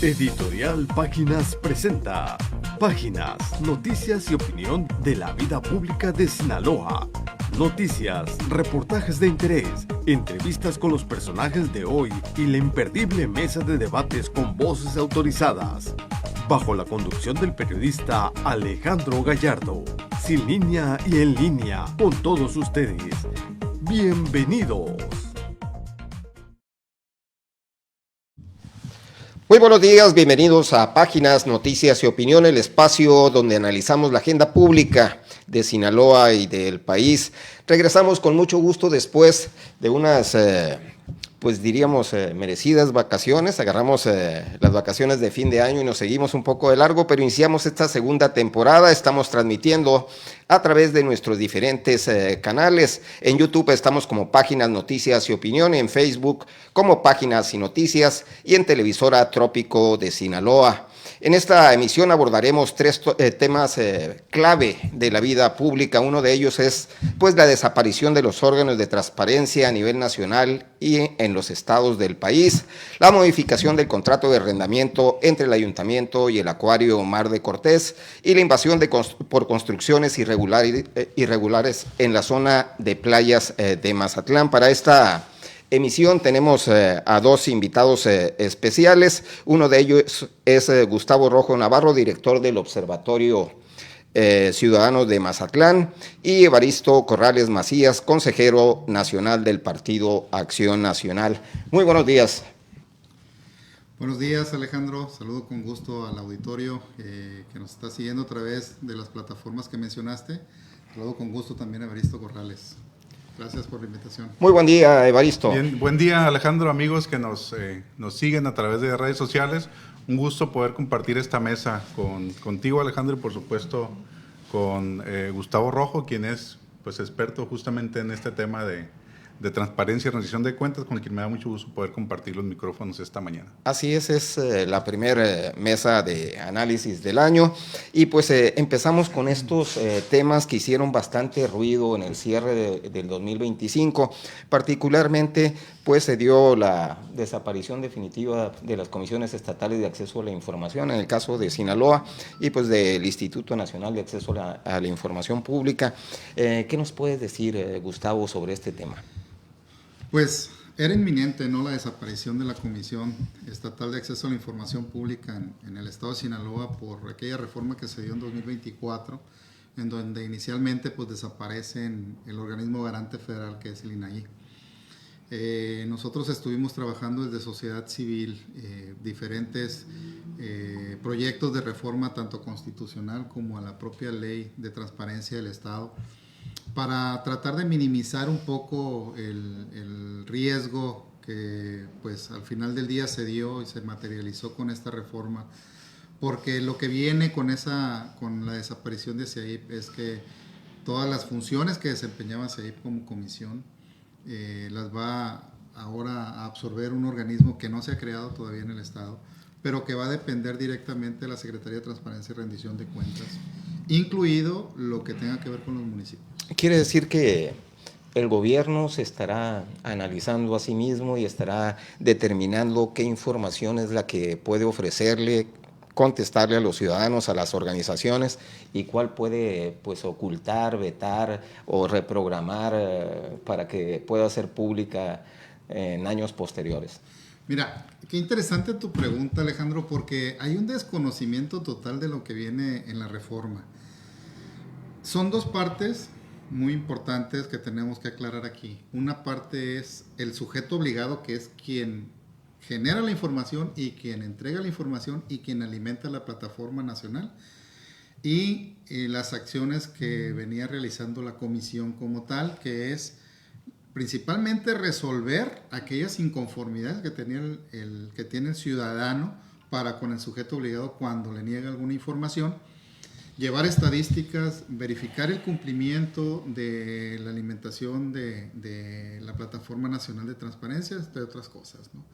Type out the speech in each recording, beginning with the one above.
Editorial Páginas presenta Páginas, noticias y opinión de la vida pública de Sinaloa. Noticias, reportajes de interés, entrevistas con los personajes de hoy y la imperdible mesa de debates con voces autorizadas. Bajo la conducción del periodista Alejandro Gallardo. Sin línea y en línea con todos ustedes. Bienvenidos. Muy buenos días, bienvenidos a Páginas, Noticias y Opinión, el espacio donde analizamos la agenda pública de Sinaloa y del país. Regresamos con mucho gusto después de unas, merecidas vacaciones. Agarramos las vacaciones de fin de año y nos seguimos un poco de largo, pero iniciamos esta segunda temporada. Estamos transmitiendo a través de nuestros diferentes canales. En YouTube estamos como Páginas, Noticias y Opinión, en Facebook como Páginas y Noticias y en Televisora Trópico de Sinaloa. En esta emisión abordaremos tres temas clave de la vida pública. Uno de ellos es la desaparición de los órganos de transparencia a nivel nacional y en los estados del país, la modificación del contrato de arrendamiento entre el ayuntamiento y el acuario Mar de Cortés y la invasión por construcciones irregulares en la zona de playas de Mazatlán. Para esta emisión tenemos a dos invitados especiales. Uno de ellos es Gustavo Rojo Navarro, director del Observatorio Ciudadano de Mazatlán, y Evaristo Corrales Macías, consejero nacional del Partido Acción Nacional. Muy buenos días. Buenos días, Alejandro. Saludo con gusto al auditorio que nos está siguiendo a través de las plataformas que mencionaste. Saludo con gusto también a Evaristo Corrales. Gracias por la invitación. Muy buen día, Evaristo. Bien, buen día, Alejandro, amigos que nos siguen a través de redes sociales. Un gusto poder compartir esta mesa contigo, Alejandro, y por supuesto con Gustavo Rojo, quien es experto justamente en este tema de transparencia y rendición de cuentas, con quien me da mucho gusto poder compartir los micrófonos esta mañana. Así es la primera mesa de análisis del año y empezamos con estos temas que hicieron bastante ruido en el cierre del 2025, particularmente se dio la desaparición definitiva de las comisiones estatales de acceso a la información, en el caso de Sinaloa y del Instituto Nacional de Acceso a la Información Pública. ¿Qué nos puedes decir, Gustavo, sobre este tema? Pues era inminente, ¿no?, la desaparición de la Comisión Estatal de Acceso a la Información Pública en el estado de Sinaloa por aquella reforma que se dio en 2024, en donde inicialmente desaparece el organismo garante federal que es el INAI. Nosotros estuvimos trabajando desde sociedad civil, diferentes proyectos de reforma tanto constitucional como a la propia ley de transparencia del estado, para tratar de minimizar un poco el riesgo que al final del día se dio y se materializó con esta reforma, porque lo que viene con la desaparición de CIAIP es que todas las funciones que desempeñaba CIAIP como comisión las va ahora a absorber un organismo que no se ha creado todavía en el estado, pero que va a depender directamente de la Secretaría de Transparencia y Rendición de Cuentas, incluido lo que tenga que ver con los municipios. Quiere decir que el gobierno se estará analizando a sí mismo y estará determinando qué información es la que puede ofrecerle, contestarle a los ciudadanos, a las organizaciones, y cuál puede ocultar, vetar o reprogramar para que pueda ser pública en años posteriores. Mira, qué interesante tu pregunta, Alejandro, porque hay un desconocimiento total de lo que viene en la reforma. Son dos partes muy importantes que tenemos que aclarar aquí. Una parte es el sujeto obligado, que es quien genera la información y quien entrega la información y quien alimenta la plataforma nacional, y las acciones que venía realizando la comisión como tal, que es principalmente resolver aquellas inconformidades que tiene el ciudadano para con el sujeto obligado cuando le niega alguna información, llevar estadísticas, verificar el cumplimiento de la alimentación de la Plataforma Nacional de Transparencia, entre otras cosas, ¿no?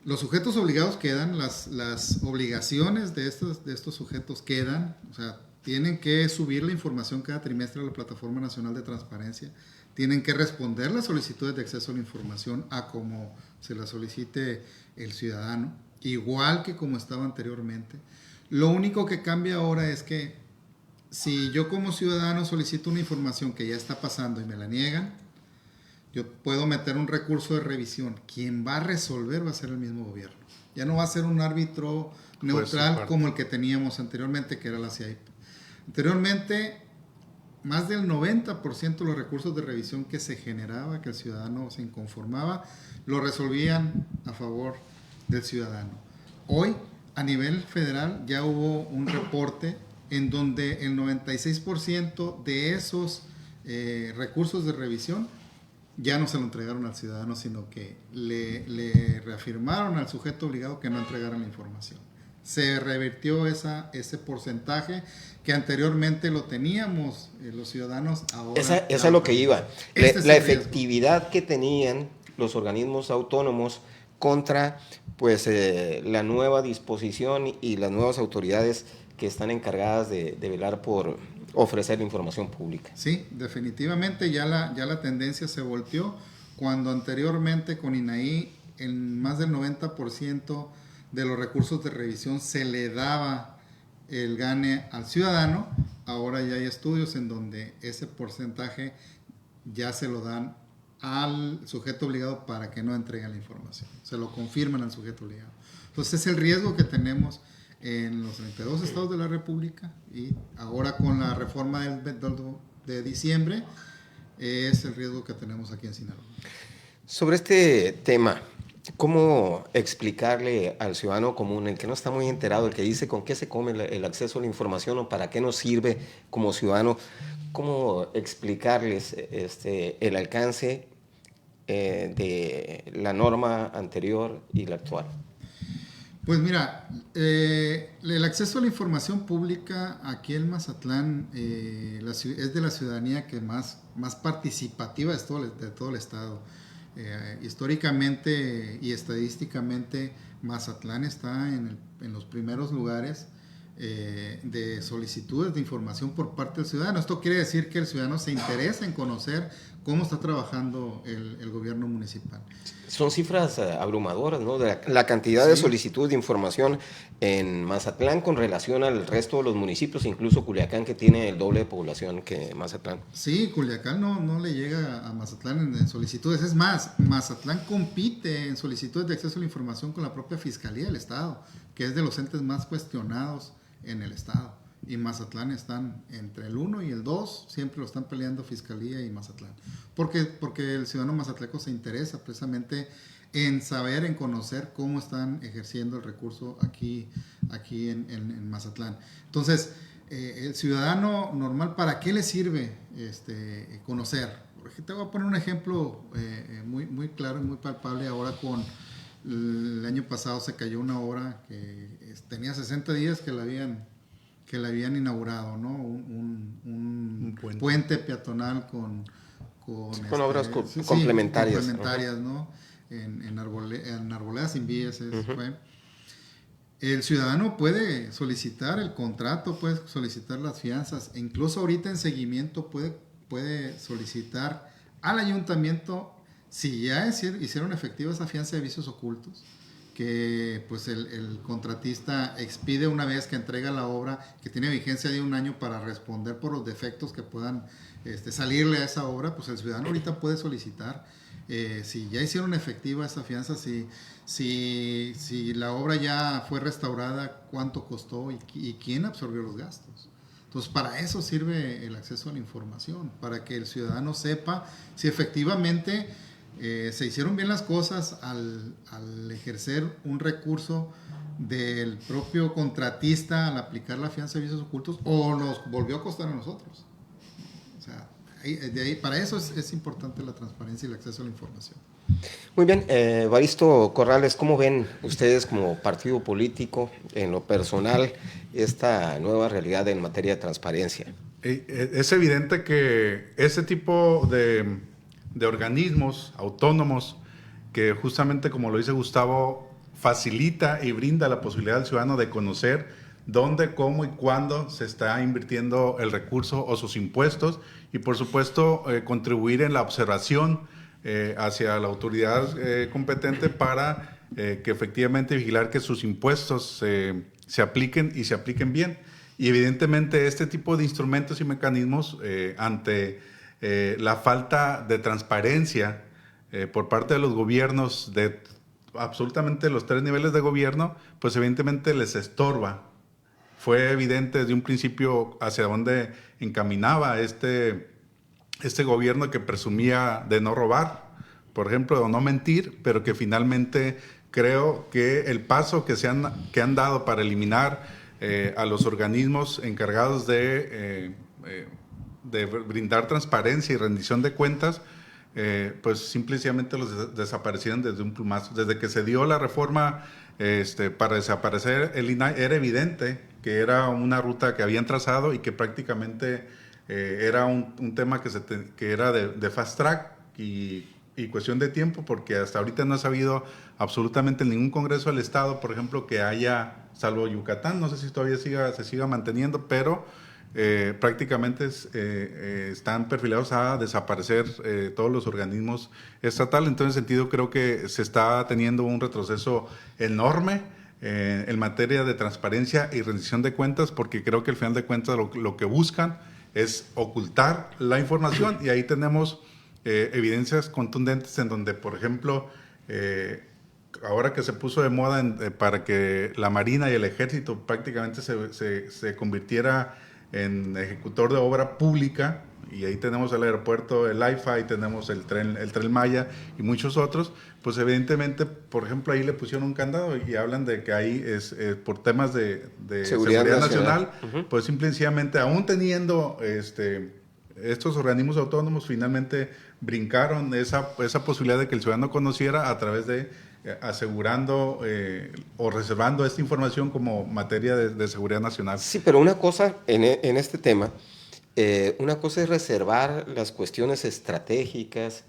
Los sujetos obligados quedan, las obligaciones de estos sujetos quedan, o sea, tienen que subir la información cada trimestre a la Plataforma Nacional de Transparencia, tienen que responder las solicitudes de acceso a la información a como se la solicite el ciudadano, igual que como estaba anteriormente. Lo único que cambia ahora es que si yo como ciudadano solicito una información que ya está pasando y me la niegan, yo puedo meter un recurso de revisión. Quien va a resolver va a ser el mismo gobierno. Ya no va a ser un árbitro neutral como el que teníamos anteriormente, que era la CIAIP. Anteriormente, más del 90% de los recursos de revisión que se generaba, que el ciudadano se inconformaba, lo resolvían a favor del ciudadano. Hoy, a nivel federal, ya hubo un reporte en donde el 96% de esos recursos de revisión ya no se lo entregaron al ciudadano, sino que le reafirmaron al sujeto obligado que no entregaran la información. Se revirtió ese porcentaje que anteriormente lo teníamos los ciudadanos. Ahora esa es lo que iba. La efectividad que tenían los organismos autónomos contra pues la nueva disposición y las nuevas autoridades que están encargadas de velar por ofrecer la información pública. Sí, definitivamente ya la tendencia se volteó cuando anteriormente con INAI en más del 90% de los recursos de revisión se le daba el gane al ciudadano. Ahora ya hay estudios en donde ese porcentaje ya se lo dan al sujeto obligado para que no entreguen la información. Se lo confirman al sujeto obligado. Entonces es el riesgo que tenemos en los 32 estados de la República y ahora con la reforma de diciembre es el riesgo que tenemos aquí en Sinaloa. Sobre este tema, ¿cómo explicarle al ciudadano común, el que no está muy enterado, el que dice con qué se come el acceso a la información o para qué nos sirve como ciudadano, cómo explicarles el alcance de la norma anterior y la actual? Pues mira, el acceso a la información pública aquí en Mazatlán es de la ciudadanía que más participativa de todo el estado. Históricamente y estadísticamente Mazatlán está en los primeros lugares de solicitudes de información por parte del ciudadano. Esto quiere decir que el ciudadano se interesa en conocer cómo está trabajando el gobierno municipal. Son cifras abrumadoras, ¿no? De la cantidad de solicitudes de información en Mazatlán con relación al resto de los municipios, incluso Culiacán, que tiene el doble de población que Mazatlán. Sí, Culiacán no le llega a Mazatlán en solicitudes. Es más, Mazatlán compite en solicitudes de acceso a la información con la propia Fiscalía del Estado, que es de los entes más cuestionados en el Estado. Y Mazatlán están entre el 1 y el 2, siempre lo están peleando Fiscalía y Mazatlán. Porque el ciudadano mazatleco se interesa precisamente en saber, en conocer cómo están ejerciendo el recurso aquí en Mazatlán. Entonces, el ciudadano normal, ¿para qué le sirve conocer? Porque te voy a poner un ejemplo muy claro y muy palpable. Ahora el año pasado se cayó una obra que tenía 60 días que la habían inaugurado, ¿no? Un puente peatonal con obras complementarias. Complementarias, ¿no? En Arboledas sin vías fue. El ciudadano puede solicitar el contrato, puede solicitar las fianzas, e incluso ahorita en seguimiento puede solicitar al ayuntamiento, si ya hicieron efectiva esa fianza de vicios ocultos, que pues el contratista expide una vez que entrega la obra, que tiene vigencia de 1 año para responder por los defectos que puedan salirle a esa obra. Pues el ciudadano ahorita puede solicitar si ya hicieron efectiva esa fianza, si la obra ya fue restaurada, cuánto costó y quién absorbió los gastos. Entonces, para eso sirve el acceso a la información, para que el ciudadano sepa si efectivamente se hicieron bien las cosas al ejercer un recurso del propio contratista al aplicar la fianza de vicios ocultos, o nos volvió a costar a nosotros. O sea, para eso es importante la transparencia y el acceso a la información. Muy bien, Evaristo Corrales, ¿cómo ven ustedes como partido político, en lo personal, esta nueva realidad en materia de transparencia? Es evidente que ese tipo de organismos autónomos que justamente, como lo dice Gustavo, facilita y brinda la posibilidad al ciudadano de conocer dónde, cómo y cuándo se está invirtiendo el recurso o sus impuestos y, por supuesto, contribuir en la observación hacia la autoridad competente para que efectivamente vigilar que sus impuestos se apliquen y se apliquen bien. Y evidentemente este tipo de instrumentos y mecanismos ante la falta de transparencia por parte de los gobiernos de absolutamente los 3 niveles de gobierno, pues evidentemente les estorba. Fue evidente desde un principio hacia dónde encaminaba este gobierno que presumía de no robar, por ejemplo, de no mentir, pero que finalmente creo que el paso que han dado para eliminar a los organismos encargados de brindar transparencia y rendición de cuentas, pues simplemente los desaparecieron desde un plumazo. Desde que se dio la reforma para desaparecer el INAI, era evidente que era una ruta que habían trazado y que prácticamente era un tema que era de fast track y cuestión de tiempo, porque hasta ahorita no ha habido absolutamente ningún Congreso del Estado, por ejemplo, que haya, salvo Yucatán, no sé si todavía se siga manteniendo, pero prácticamente están perfilados a desaparecer todos los organismos estatales. En todo sentido, creo que se está teniendo un retroceso enorme en materia de transparencia y rendición de cuentas, porque creo que al final de cuentas lo que buscan es ocultar la información, y ahí tenemos evidencias contundentes en donde, por ejemplo, ahora que se puso de moda para que la Marina y el Ejército prácticamente se convirtiera en ejecutor de obra pública, y ahí tenemos el aeropuerto, el AIFA, y tenemos el tren Maya y muchos otros, pues evidentemente, por ejemplo, ahí le pusieron un candado y hablan de que ahí es por temas de seguridad nacional, pues simple y sencillamente, aún teniendo estos organismos autónomos, finalmente brincaron esa posibilidad de que el ciudadano conociera a través de asegurando o reservando esta información como materia de seguridad nacional. Sí, pero una cosa en este tema, una cosa es reservar las cuestiones estratégicas,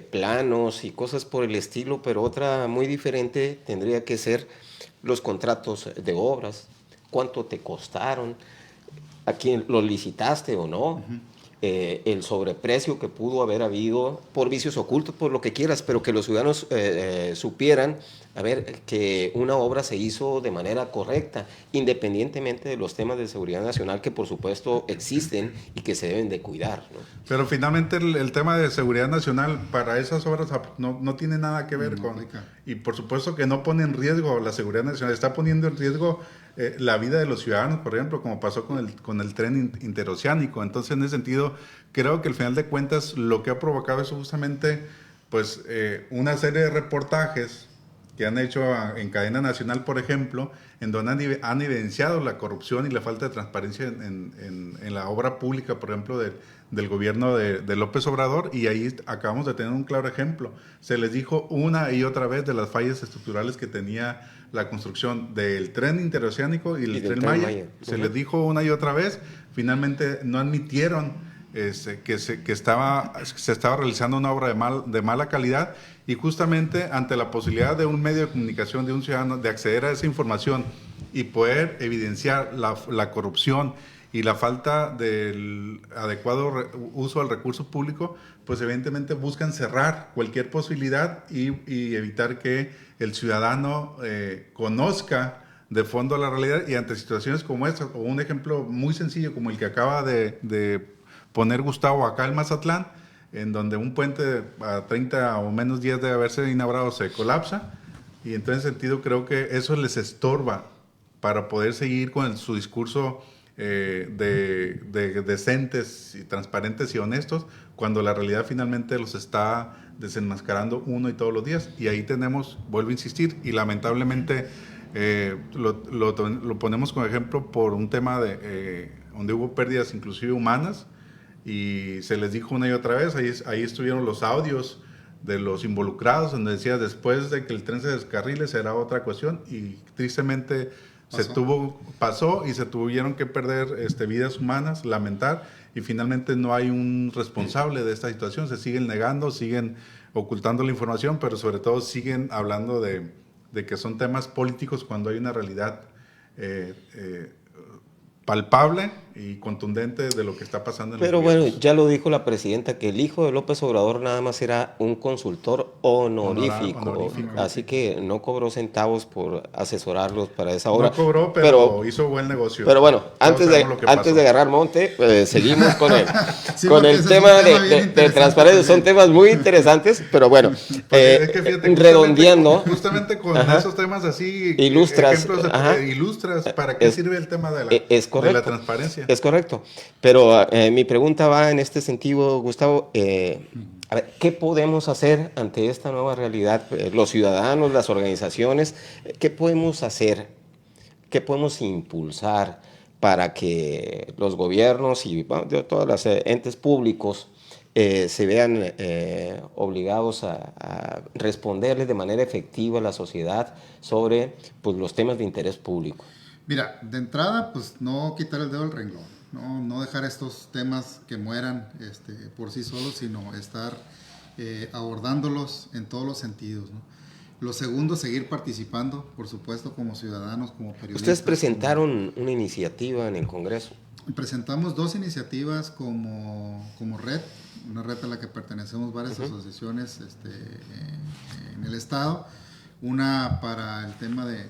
planos y cosas por el estilo, pero otra muy diferente tendría que ser los contratos de obras, cuánto te costaron, a quién lo licitaste o no. El sobreprecio que pudo haber habido por vicios ocultos, por lo que quieras, pero que los ciudadanos supieran, a ver, que una obra se hizo de manera correcta, independientemente de los temas de seguridad nacional que por supuesto existen y que se deben de cuidar, ¿no? Pero finalmente el tema de seguridad nacional para esas obras no tiene nada que ver con... Y por supuesto que no pone en riesgo la seguridad nacional, está poniendo en riesgo la vida de los ciudadanos, por ejemplo, como pasó con el tren interoceánico. Entonces, en ese sentido, creo que al final de cuentas lo que ha provocado es justamente pues, una serie de reportajes que han hecho en cadena nacional, por ejemplo, en donde han evidenciado la corrupción y la falta de transparencia en la obra pública, por ejemplo, del gobierno de López Obrador, y ahí acabamos de tener un claro ejemplo. Se les dijo una y otra vez de las fallas estructurales que tenía la construcción del tren interoceánico y el tren Maya. Se les dijo una y otra vez, finalmente no admitieron que se estaba realizando una obra de mala calidad, y justamente ante la posibilidad de un medio de comunicación, de un ciudadano, de acceder a esa información y poder evidenciar la corrupción y la falta del adecuado uso del recurso público, pues evidentemente buscan cerrar cualquier posibilidad y evitar que el ciudadano conozca de fondo la realidad, y ante situaciones como esta, o un ejemplo muy sencillo como el que acaba de poner Gustavo acá en Mazatlán, en donde un puente a 30 o menos días de haberse inaugurado se colapsa, y en ese sentido creo que eso les estorba para poder seguir con su discurso de decentes y transparentes y honestos, cuando la realidad finalmente los está desenmascarando uno y todos los días. Y ahí tenemos, vuelvo a insistir, y lamentablemente lo ponemos como ejemplo por un tema donde hubo pérdidas inclusive humanas, y se les dijo una y otra vez, ahí estuvieron los audios de los involucrados, donde decía, después de que el tren se descarrile será otra cuestión, y tristemente pasó y se tuvieron que perder vidas humanas, lamentar, y finalmente no hay un responsable de esta situación. Se siguen negando, siguen ocultando la información, pero sobre todo siguen hablando de que son temas políticos cuando hay una realidad palpable y contundente de lo que está pasando en Pero los bueno, gobiernos. ya lo dijo la presidenta, que el hijo de López Obrador nada más era un consultor honorífico, Honorífico. así que no cobró centavos por asesorarlos para esa obra. No cobró, pero hizo buen negocio. Pero bueno, Todos antes sabemos lo que de pasó. agarrar monte, seguimos con el, Sí, con porque el ese es un tema tema bien de interesante transparencia. Son también. temas muy interesantes, pero bueno, Porque es que fíjate, redondeando. justamente con Ajá. esos temas así, Ilustras, ejemplos, ajá. Ilustras para qué Es- sirve el tema de Es de correcto. la transparencia. Es correcto. Pero mi pregunta va en este sentido, Gustavo. A ver, ¿qué podemos hacer ante esta nueva realidad? Los ciudadanos, las organizaciones, ¿qué podemos hacer? ¿Qué podemos impulsar para que los gobiernos y bueno, de todos los entes públicos se vean obligados a responderle de manera efectiva a la sociedad sobre pues, los temas de interés público? Mira, de entrada, pues no quitar el dedo al renglón, no dejar estos temas que mueran por sí solos, sino estar abordándolos en todos los sentidos, ¿no? Lo segundo, seguir participando, por supuesto, como ciudadanos, como periodistas. Ustedes presentaron una iniciativa en el Congreso. Presentamos 2 iniciativas como red, una red a la que pertenecemos varias asociaciones en el Estado, una para el tema de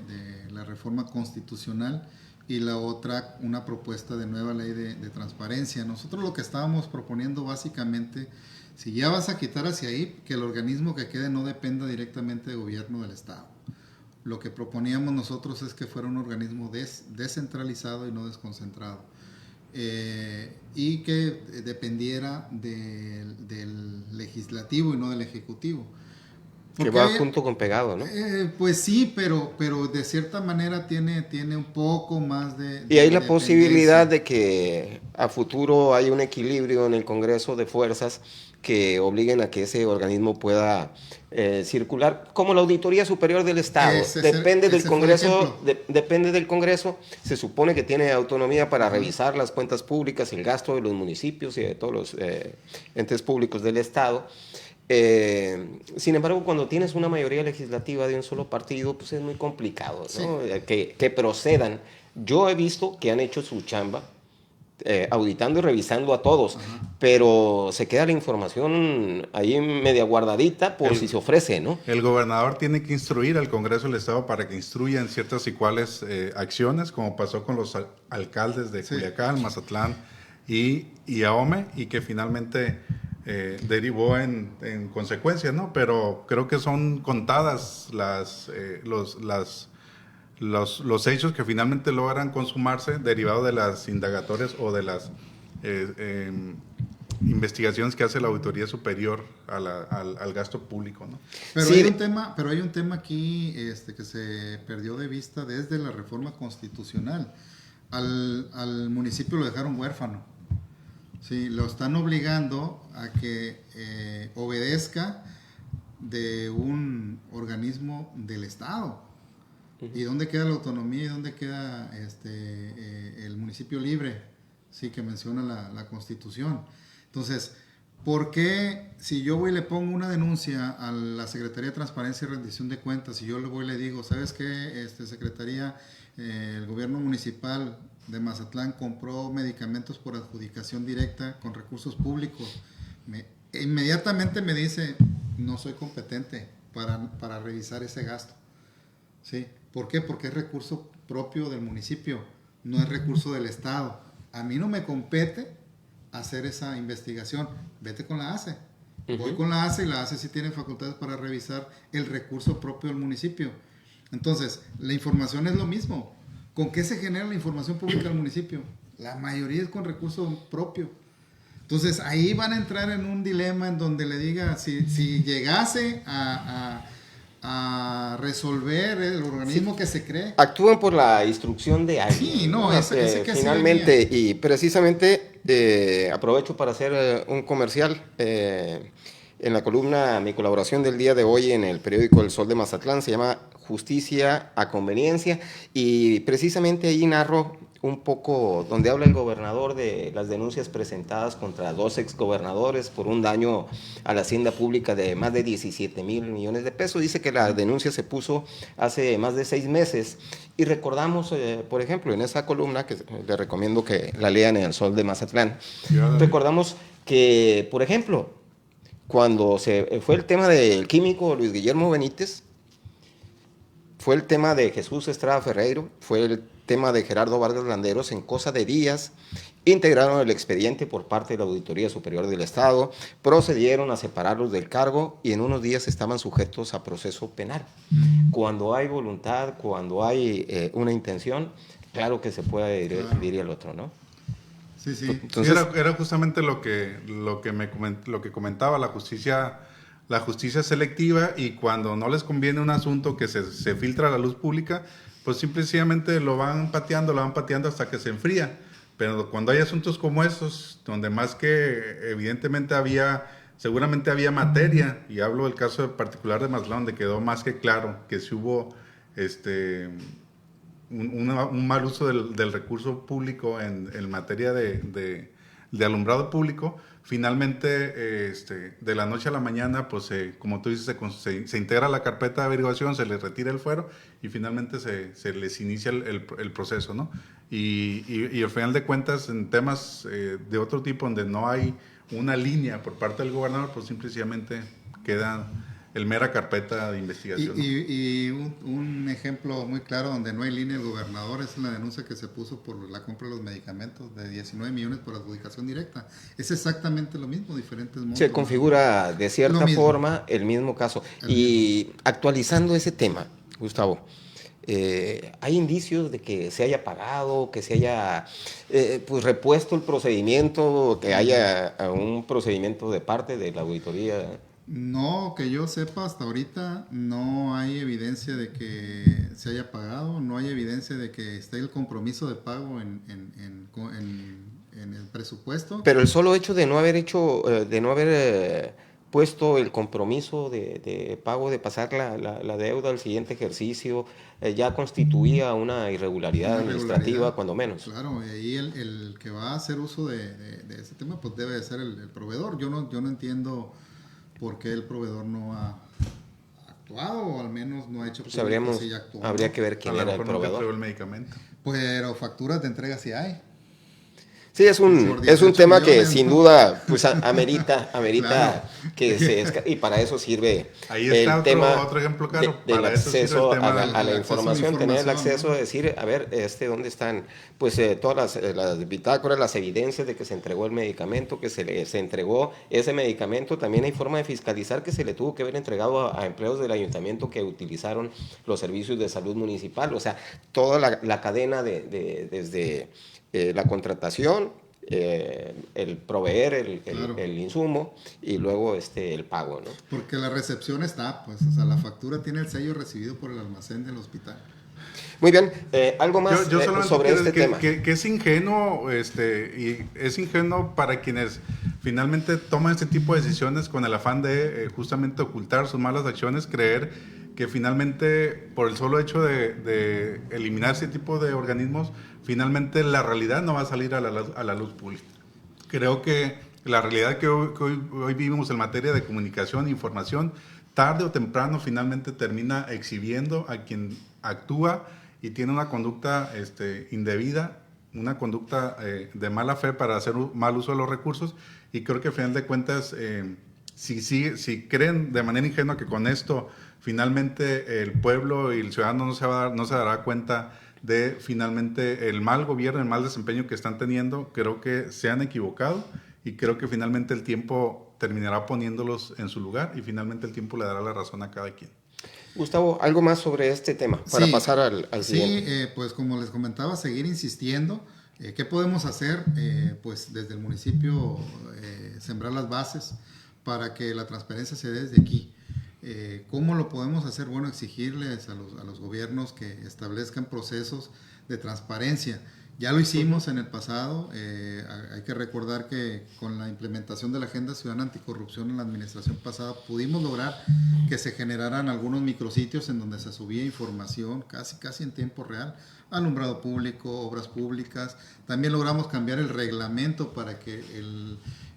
la reforma constitucional y la otra una propuesta de nueva ley de transparencia. Nosotros lo que estábamos proponiendo básicamente, si ya vas a quitar hacia ahí, que el organismo que quede no dependa directamente del gobierno del Estado. Lo que proponíamos nosotros es que fuera un organismo descentralizado y no desconcentrado. Y que dependiera del legislativo y no del ejecutivo. Que va junto con pegado, ¿no? Pues sí, pero de cierta manera tiene un poco más de Y hay la dependencia. posibilidad de que a futuro haya un equilibrio en el Congreso de fuerzas que obliguen a que ese organismo pueda circular, como la Auditoría Superior del Estado. Depende del Congreso, depende del Congreso. Se supone que tiene autonomía para revisar las cuentas públicas, el gasto de los municipios y de todos los entes públicos del Estado. Sin embargo, cuando tienes una mayoría legislativa de un solo partido, pues es muy complicado, ¿no? Sí. Que procedan. Yo he visto que han hecho su chamba, auditando y revisando a todos, pero se queda la información ahí media guardadita por si se ofrece, ¿no? El gobernador tiene que instruir al Congreso del Estado para que instruya en ciertas y cuales acciones, como pasó con los alcaldes de Culiacán, Mazatlán y Ahome, y que finalmente derivó en consecuencias, ¿no? Pero creo que son contadas los hechos que finalmente logran consumarse derivado de las indagatorias o de las investigaciones que hace la Auditoría Superior al gasto público, ¿no? Pero, sí. hay un tema aquí que se perdió de vista desde la reforma constitucional. Al municipio lo dejaron huérfano. Sí, lo están obligando a que obedezca de un organismo del Estado. ¿Y dónde queda la autonomía y dónde queda el municipio libre? Sí, que menciona la Constitución. Entonces, ¿por qué si yo voy y le pongo una denuncia a la Secretaría de Transparencia y Rendición de Cuentas y yo le voy y le digo, ¿sabes qué, Secretaría, el gobierno municipal de Mazatlán compró medicamentos por adjudicación directa con recursos públicos? Inmediatamente me dice, no soy competente para revisar ese gasto. ¿Sí? ¿Por qué? Porque es recurso propio del municipio, no es recurso del Estado. A mí no me compete hacer esa investigación. Vete con la ACE. Voy con la ACE y la ACE sí tiene facultades para revisar el recurso propio del municipio. Entonces, la información es lo mismo. ¿Con qué se genera la información pública del municipio? La mayoría es con recurso propio. Entonces, ahí van a entrar en un dilema en donde le diga, si llegase a resolver el organismo que se cree. Actúan por la instrucción de alguien. Sí, no, ese que finalmente, y precisamente aprovecho para hacer un comercial. En la columna, mi colaboración del día de hoy en el periódico El Sol de Mazatlán se llama Justicia a Conveniencia, y precisamente ahí narro un poco donde habla el gobernador de las denuncias presentadas contra 2 exgobernadores por un daño a la hacienda pública de más de 17 mil millones de pesos. Dice que la denuncia se puso hace más de 6 meses y recordamos, por ejemplo, en esa columna, que le recomiendo que la lean en El Sol de Mazatlán, recordamos que, por ejemplo, cuando fue el tema del químico Luis Guillermo Benítez, fue el tema de Jesús Estrada Ferreiro, fue el tema de Gerardo Vargas Landeros, en cosa de días integraron el expediente por parte de la Auditoría Superior del Estado, procedieron a separarlos del cargo y en unos días estaban sujetos a proceso penal. Cuando hay voluntad, cuando hay una intención, claro que se puede, diría el otro, ¿no? Sí, sí. Entonces, era justamente lo que comentaba la justicia selectiva, y cuando no les conviene un asunto que se filtra a la luz pública, pues simplemente lo van pateando hasta que se enfría. Pero cuando hay asuntos como esos, donde más que evidentemente seguramente había materia, y hablo del caso particular de Mazatlán, donde quedó más que claro que si hubo un mal uso del recurso público en materia de alumbrado público, finalmente de la noche a la mañana, pues como tú dices, se integra la carpeta de averiguación, se les retira el fuero y finalmente se les inicia el proceso, ¿no? Y al final de cuentas, en temas de otro tipo, donde no hay una línea por parte del gobernador, pues simplemente queda el mera carpeta de investigación. Y un ejemplo muy claro donde no hay línea del gobernador es la denuncia que se puso por la compra de los medicamentos de 19 millones por adjudicación directa. Es exactamente lo mismo, diferentes montos. Se configura de cierta forma el mismo caso. Y actualizando ese tema, Gustavo, hay indicios de que se haya pagado, que se haya pues repuesto el procedimiento, que haya un procedimiento de parte de la auditoría. No, que yo sepa, hasta ahorita no hay evidencia de que se haya pagado, no hay evidencia de que esté el compromiso de pago en el presupuesto. Pero el solo hecho de no haber puesto el compromiso de pago, de pasar la deuda al siguiente ejercicio, ya constituía una irregularidad administrativa, cuando menos. Claro, y ahí el que va a hacer uso de ese tema, pues debe de ser el proveedor. Yo no entiendo por qué el proveedor no ha actuado, o al menos no ha hecho pues habría que ver quién era el proveedor. El medicamento. Pero facturas de entrega sí hay. Sí, es un tema que sin duda pues amerita Claro. que y para eso sirve ahí está el tema otro ejemplo claro, del acceso a la del información, tener el acceso ¿no? a decir, a ver, dónde están pues todas las bitácoras, las evidencias de que se entregó el medicamento, que se entregó ese medicamento. También hay forma de fiscalizar que se le tuvo que haber entregado a empleados del ayuntamiento que utilizaron los servicios de salud municipal. O sea, toda la cadena desde la contratación, el proveer Claro. el insumo y luego el pago, ¿no? Porque la recepción está, pues, o sea, la factura tiene el sello recibido por el almacén del hospital. Muy bien, algo más yo solamente sobre quiero este tema. Que es ingenuo, y es ingenuo para quienes finalmente toman este tipo de decisiones con el afán de justamente ocultar sus malas acciones, creer que finalmente por el solo hecho de eliminar ese tipo de organismos, finalmente la realidad no va a salir a la luz pública. Creo que la realidad que hoy vivimos en materia de comunicación e información, tarde o temprano finalmente termina exhibiendo a quien actúa y tiene una conducta indebida, una conducta de mala fe para hacer mal uso de los recursos, y creo que al final de cuentas, si creen de manera ingenua que con esto finalmente el pueblo y el ciudadano no se dará cuenta de finalmente el mal gobierno, el mal desempeño que están teniendo, creo que se han equivocado, y creo que finalmente el tiempo terminará poniéndolos en su lugar, y finalmente el tiempo le dará la razón a cada quien. Gustavo, algo más sobre este tema para pasar al siguiente. Sí, pues como les comentaba, seguir insistiendo. ¿Qué podemos hacer? Pues desde el municipio sembrar las bases para que la transparencia se dé desde aquí. ¿Cómo lo podemos hacer? Bueno, exigirles a los gobiernos que establezcan procesos de transparencia, Ya lo hicimos en el pasado. Hay que recordar que con la implementación de la Agenda Ciudadana Anticorrupción en la administración pasada pudimos lograr que se generaran algunos micrositios en donde se subía información casi en tiempo real, alumbrado público, obras públicas. También logramos cambiar el reglamento para que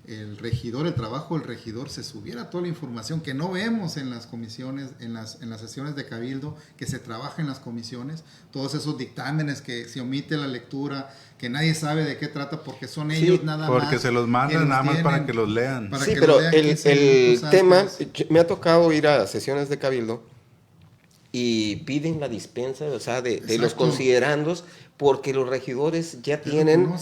el regidor, el trabajo del regidor, se subiera toda la información que no vemos en las comisiones, en las sesiones de cabildo, que se trabaja en las comisiones, todos esos dictámenes que se omite la lectura, que nadie sabe de qué trata porque son ellos nada más. Porque se los mandan nada más para que los lean. Sí, pero el tema, me ha tocado ir a sesiones de cabildo y piden la dispensa, o sea, de los considerandos, porque los regidores ya tienen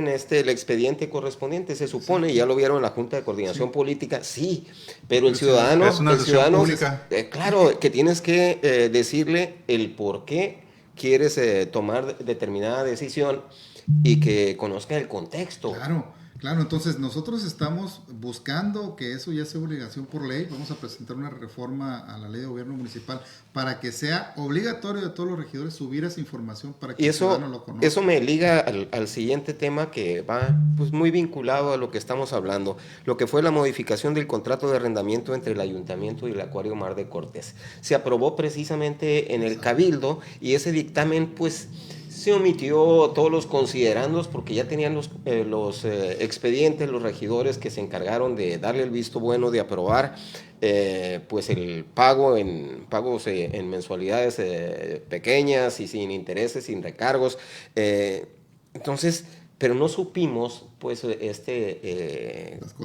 el expediente correspondiente, se supone, ya lo vieron en la Junta de Coordinación Política, sí, pero el ciudadano, es una sesión pública. Claro, que tienes que decirle el por qué quieres tomar determinada decisión y que conozca el contexto. Claro, entonces nosotros estamos buscando que eso ya sea obligación por ley. Vamos a presentar una reforma a la ley de gobierno municipal para que sea obligatorio de todos los regidores subir esa información para que el ciudadano lo conozca. Eso me liga al siguiente tema que va pues muy vinculado a lo que estamos hablando, lo que fue la modificación del contrato de arrendamiento entre el ayuntamiento y el Acuario Mar de Cortés. Se aprobó precisamente en el Cabildo y ese dictamen pues se omitió todos los considerandos porque ya tenían los expedientes, los regidores que se encargaron de darle el visto bueno, de aprobar pues el pago en pagos en mensualidades pequeñas y sin intereses, sin recargos. Entonces, pero no supimos pues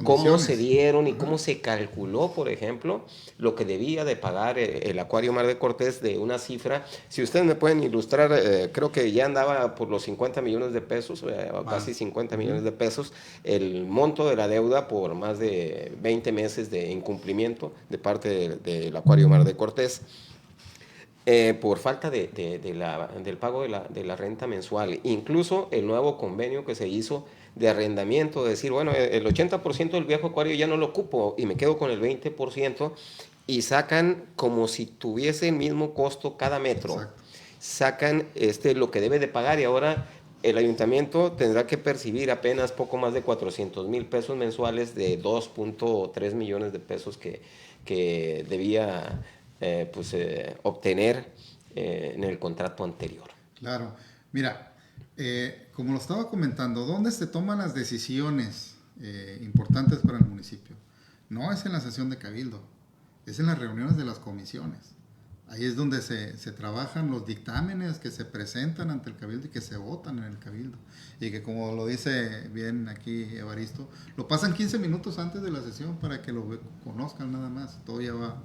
cómo se dieron y cómo se calculó, por ejemplo, lo que debía de pagar el Acuario Mar de Cortés de una cifra. Si ustedes me pueden ilustrar, creo que ya andaba por los 50 millones de pesos, casi 50 millones de pesos, el monto de la deuda por más de 20 meses de incumplimiento de parte del Acuario Mar de Cortés. Por falta del pago de la renta mensual. Incluso el nuevo convenio que se hizo de arrendamiento, de decir, bueno, el 80% del viejo acuario ya no lo ocupo y me quedo con el 20%, y sacan como si tuviese el mismo costo cada metro. Exacto. Sacan lo que debe de pagar y ahora el ayuntamiento tendrá que percibir apenas poco más de 400,000 pesos mensuales de 2.3 millones de pesos que debía obtener en el contrato anterior. Claro, mira, como lo estaba comentando, ¿dónde se toman las decisiones importantes para el municipio? No es en la sesión de cabildo, es en las reuniones de las comisiones. Ahí es donde se trabajan los dictámenes que se presentan ante el cabildo y que se votan en el cabildo. Y que, como lo dice bien aquí Evaristo, lo pasan 15 minutos antes de la sesión para que lo conozcan nada más. Todo ya va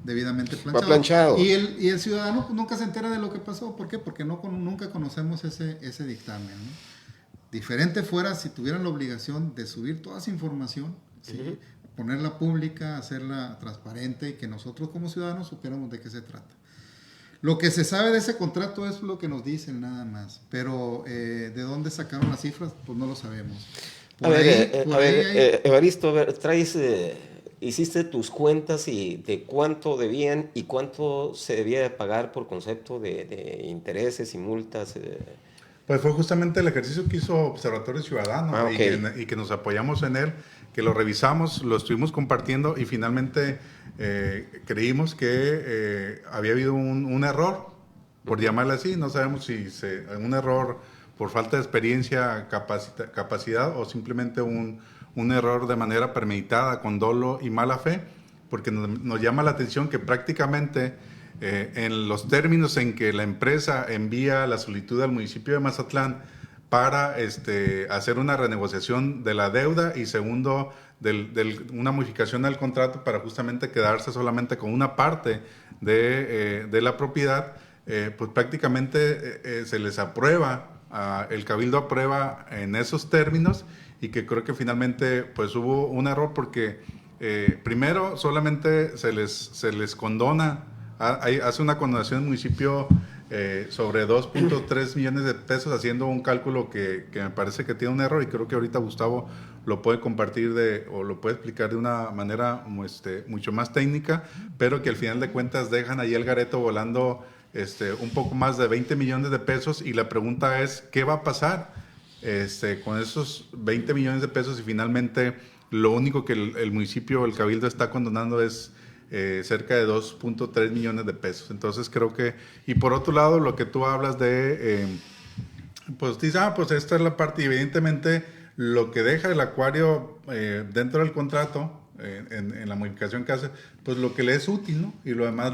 debidamente planchado. Y el ciudadano pues, nunca se entera de lo que pasó. ¿Por qué? Porque nunca conocemos ese dictamen, ¿no? Diferente fuera si tuvieran la obligación de subir toda esa información, ¿sí? Ponerla pública, hacerla transparente y que nosotros como ciudadanos supiéramos de qué se trata. Lo que se sabe de ese contrato es lo que nos dicen nada más, pero de dónde sacaron las cifras, pues no lo sabemos. Evaristo, hiciste tus cuentas y de cuánto debían y cuánto se debía de pagar por concepto de intereses y multas. Pues fue justamente el ejercicio que hizo Observatorio Ciudadano y que nos apoyamos en él, que lo revisamos, lo estuvimos compartiendo y finalmente creímos que había habido un error, por llamarle así. No sabemos si un error por falta de experiencia, capacidad o simplemente un error de manera premeditada, con dolo y mala fe, porque nos llama la atención que prácticamente en los términos en que la empresa envía la solicitud al municipio de Mazatlán para hacer una renegociación de la deuda y segundo, una modificación al contrato para justamente quedarse solamente con una parte de la propiedad, pues prácticamente se les aprueba, el Cabildo aprueba en esos términos y que creo que finalmente pues hubo un error porque primero solamente se les condona, hace una condonación el municipio sobre 2.3 millones de pesos, haciendo un cálculo que me parece que tiene un error y creo que ahorita Gustavo lo puede compartir o lo puede explicar de una manera mucho más técnica, pero que al final de cuentas dejan ahí el gareto volando un poco más de 20 millones de pesos, y la pregunta es, ¿qué va a pasar con esos 20 millones de pesos? Y finalmente lo único que el municipio, el cabildo está condonando es cerca de 2.3 millones de pesos. Entonces creo que, y por otro lado, lo que tú hablas de, pues dices, pues esta es la parte, y evidentemente lo que deja el acuario dentro del contrato, en la modificación que hace, pues lo que le es útil, ¿no? Y lo demás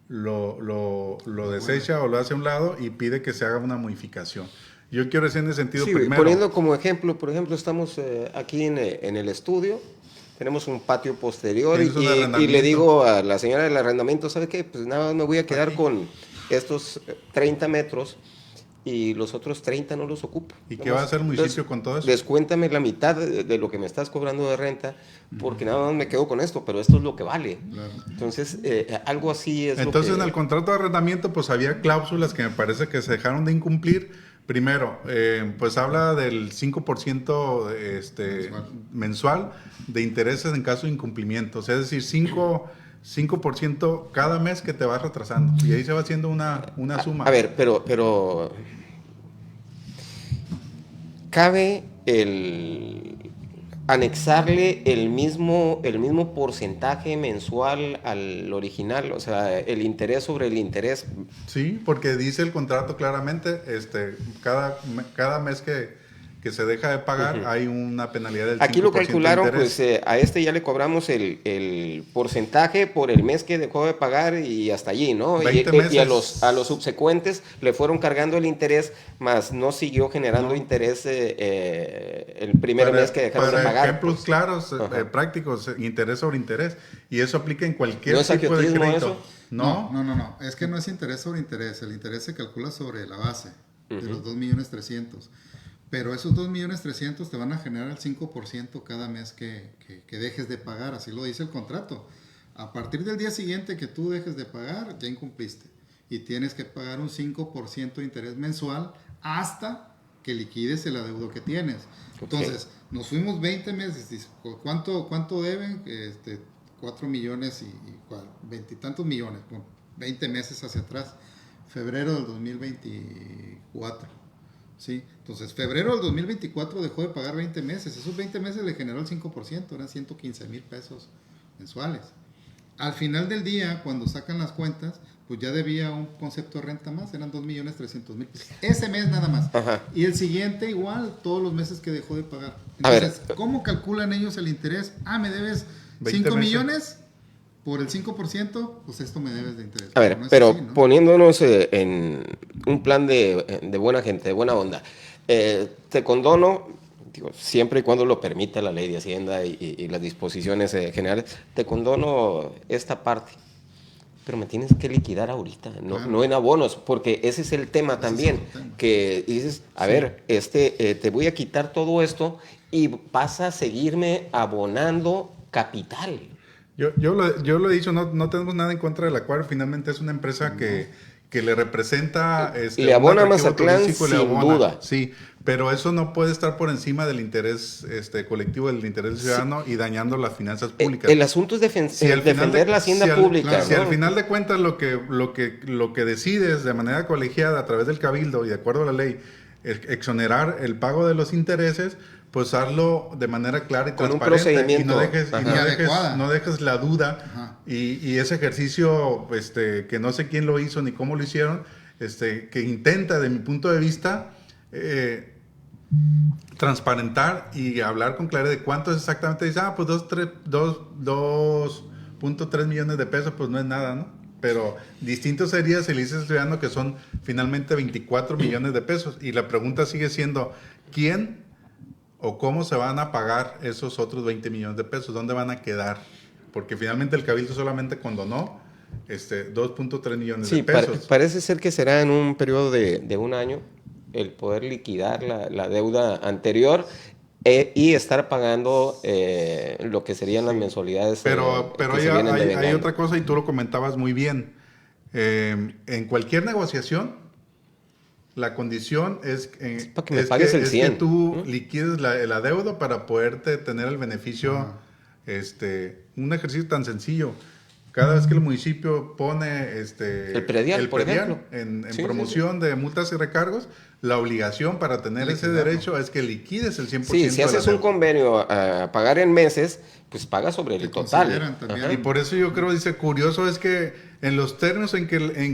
lo desecha o lo hace a un lado y pide que se haga una modificación. Yo quiero decir en ese sentido, Sí, primero... poniendo como ejemplo, por ejemplo, estamos aquí en el estudio, tenemos un patio posterior y le digo a la señora del arrendamiento, ¿sabe qué? Pues nada más me voy a quedar con estos 30 metros y los otros 30 no los ocupo. ¿Y qué va a hacer el municipio con todo eso? Descuéntame la mitad de lo que me estás cobrando de renta, porque nada más me quedo con esto, pero esto es lo que vale. Claro. Entonces, algo así es. Entonces, en el contrato de arrendamiento, pues había cláusulas que me parece que se dejaron de incumplir. Primero, pues habla del 5% mensual de intereses en caso de incumplimiento. O sea, es decir, 5% cada mes que te vas retrasando. Y ahí se va haciendo una suma. A ver, pero cabe anexarle el mismo porcentaje mensual al original, o sea, el interés sobre el interés. Sí, porque dice el contrato claramente, cada mes que se deja de pagar, hay una penalidad del 5% Aquí lo calcularon, de interés. pues a ya le cobramos el porcentaje por el mes que dejó de pagar y hasta allí, ¿no? 20 meses. Y a los subsecuentes le fueron cargando el interés, más no siguió generando interés el primer mes que dejaron de pagar. Para ejemplos claros, prácticos, interés sobre interés. Y eso aplica en cualquier ¿No es tipo de crédito. eso? No. Es que no es interés sobre interés. El interés se calcula sobre la base de los 2.300.000. Pero esos 2.300.000 te van a generar el 5% cada mes que dejes de pagar, así lo dice el contrato. A partir del día siguiente que tú dejes de pagar, ya incumpliste. Y tienes que pagar un 5% de interés mensual hasta que liquides el adeudo que tienes. Entonces, nos fuimos 20 meses. Dice, ¿cuánto deben? 4 millones y 20 y tantos millones. Bueno, 20 meses hacia atrás. Febrero del 2024. ¿Sí? Entonces, febrero del 2024 dejó de pagar 20 meses. Esos 20 meses le generó el 5%, eran 115,000 pesos mensuales. Al final del día, cuando sacan las cuentas, pues ya debía un concepto de renta más, eran 2.300.000 pesos. Ese mes nada más. Ajá. Y el siguiente igual, todos los meses que dejó de pagar. Entonces, ¿cómo calculan ellos el interés? Me debes 5 millones... Por el 5%, pues esto me debes de interés. A ver, no pero así, ¿no? Poniéndonos en un plan de buena gente, de buena onda, te condono, digo, siempre y cuando lo permita la ley de Hacienda y las disposiciones generales, te condono esta parte, pero me tienes que liquidar ahorita, no en abonos, porque ese es el tema también, que dices, a ver, te voy a quitar todo esto y vas a seguirme abonando capital. Yo lo he dicho, no tenemos nada en contra del acuario, finalmente es una empresa que le representa... le abona a Mazatlán sin duda. Sí, pero eso no puede estar por encima del interés colectivo, del interés ciudadano y dañando las finanzas públicas. El asunto es defender la hacienda pública. Claro, ¿no? Si al final de cuentas lo que decides de manera colegiada a través del cabildo y de acuerdo a la ley, exonerar el pago de los intereses, pues hazlo de manera clara y transparente. Con un procedimiento. Y no dejes la duda. Y ese ejercicio, que no sé quién lo hizo ni cómo lo hicieron, que intenta, de mi punto de vista, transparentar y hablar con claridad de cuánto es exactamente. Dice, pues 2.3 millones de pesos, pues no es nada, ¿no? Pero distinto sería si le dices al ciudadano que son finalmente 24 millones de pesos. Y la pregunta sigue siendo, ¿quién o cómo se van a pagar esos otros 20 millones de pesos? ¿Dónde van a quedar? Porque finalmente el cabildo solamente condonó 2.3 millones de pesos. Parece ser que será en un periodo de un año el poder liquidar la deuda anterior y estar pagando lo que serían las mensualidades. Pero hay otra cosa, y tú lo comentabas muy bien. En cualquier negociación, la condición es que tú liquides el adeudo para poderte tener el beneficio, un ejercicio tan sencillo. Cada vez que el municipio pone el predial, por ejemplo, en sí, promoción de multas y recargos, la obligación para tener ese derecho es que liquides el 100%. Sí, si haces un convenio a pagar en meses, pues paga sobre el total. Y por eso yo creo, dice, curioso es que en los términos en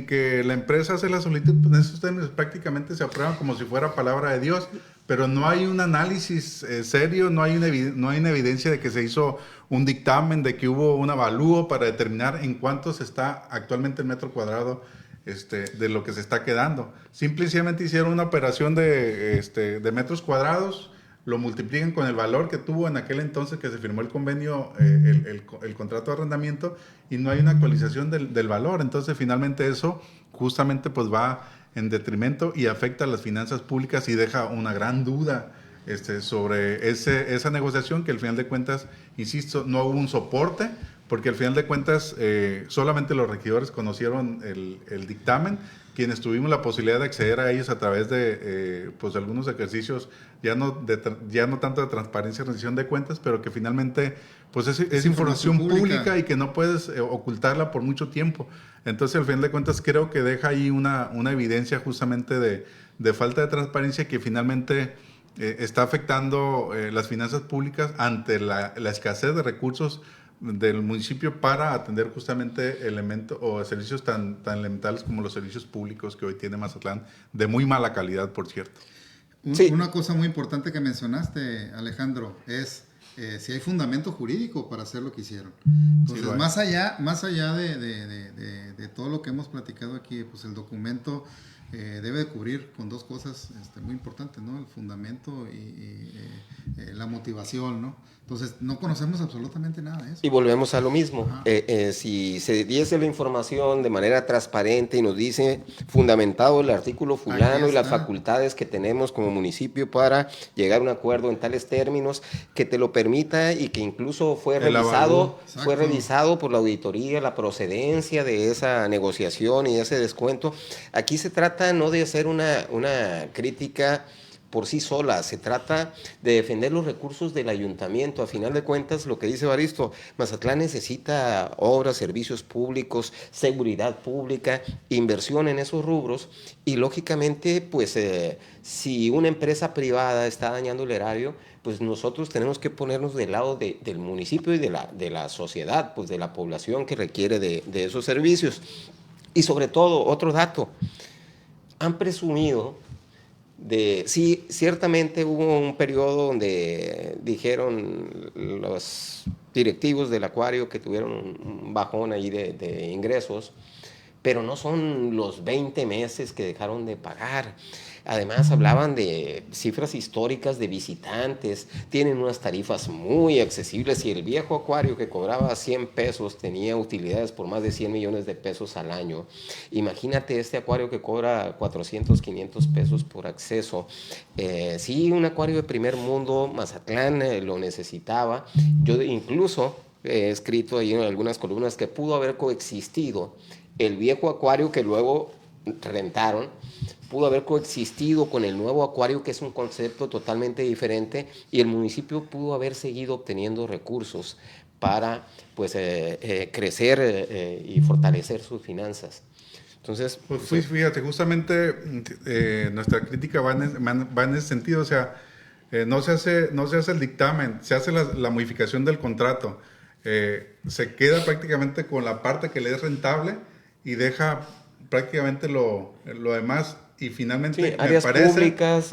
que la empresa hace la solicitud, pues en esos términos prácticamente se aprueban como si fuera palabra de Dios, pero no hay un análisis serio, no hay una evidencia de que se hizo un dictamen, de que hubo un avalúo para determinar en cuánto se está actualmente el metro cuadrado de lo que se está quedando. Simplemente hicieron una operación de metros cuadrados, lo multiplican con el valor que tuvo en aquel entonces que se firmó el convenio, el contrato de arrendamiento, y no hay una actualización del valor. Entonces, finalmente eso justamente pues va en detrimento y afecta a las finanzas públicas y deja una gran duda sobre esa negociación que al final de cuentas, insisto, no hubo un soporte, porque al final de cuentas solamente los regidores conocieron el dictamen, quienes tuvimos la posibilidad de acceder a ellos a través de pues algunos ejercicios, ya no tanto de transparencia y rendición de cuentas, pero que finalmente pues es información pública y que no puedes ocultarla por mucho tiempo. Entonces, al final de cuentas, creo que deja ahí una evidencia justamente de falta de transparencia que finalmente está afectando las finanzas públicas ante la escasez de recursos del municipio para atender justamente elementos o servicios tan elementales como los servicios públicos que hoy tiene Mazatlán, de muy mala calidad, por cierto. Sí. Una cosa muy importante que mencionaste, Alejandro, es si hay fundamento jurídico para hacer lo que hicieron. Entonces, Sí, más allá de todo lo que hemos platicado aquí, pues el documento debe de cubrir con dos cosas muy importantes, ¿no? El fundamento y la motivación, ¿no? Entonces, no conocemos absolutamente nada de eso. Y volvemos a lo mismo. Si se diese la información de manera transparente y nos dice fundamentado el artículo fulano y las facultades que tenemos como municipio para llegar a un acuerdo en tales términos, que te lo permita y que incluso fue revisado por la auditoría, la procedencia de esa negociación y ese descuento. Aquí se trata no de hacer una crítica por sí sola, se trata de defender los recursos del ayuntamiento. A final de cuentas, lo que dice Evaristo, Mazatlán necesita obras, servicios públicos, seguridad pública, inversión en esos rubros, y lógicamente, pues si una empresa privada está dañando el erario, pues nosotros tenemos que ponernos del lado del municipio y de la sociedad, pues de la población que requiere de esos servicios. Y sobre todo, otro dato, han presumido sí, ciertamente hubo un periodo donde dijeron los directivos del acuario que tuvieron un bajón ahí de ingresos, pero no son los 20 meses que dejaron de pagar. Además, hablaban de cifras históricas de visitantes, tienen unas tarifas muy accesibles, y el viejo acuario que cobraba 100 pesos tenía utilidades por más de 100 millones de pesos al año. Imagínate este acuario que cobra 400, 500 pesos por acceso. Sí, un acuario de primer mundo, Mazatlán lo necesitaba. Yo incluso he escrito ahí en algunas columnas que pudo haber coexistido el viejo acuario que luego rentaron, pudo haber coexistido con el nuevo acuario, que es un concepto totalmente diferente, y el municipio pudo haber seguido obteniendo recursos para pues crecer y fortalecer sus finanzas. Entonces, pues fíjate, justamente nuestra crítica va en ese sentido. O sea, no se hace el dictamen, se hace la modificación del contrato, se queda prácticamente con la parte que le es rentable y deja prácticamente lo demás. Y finalmente sí, áreas públicas,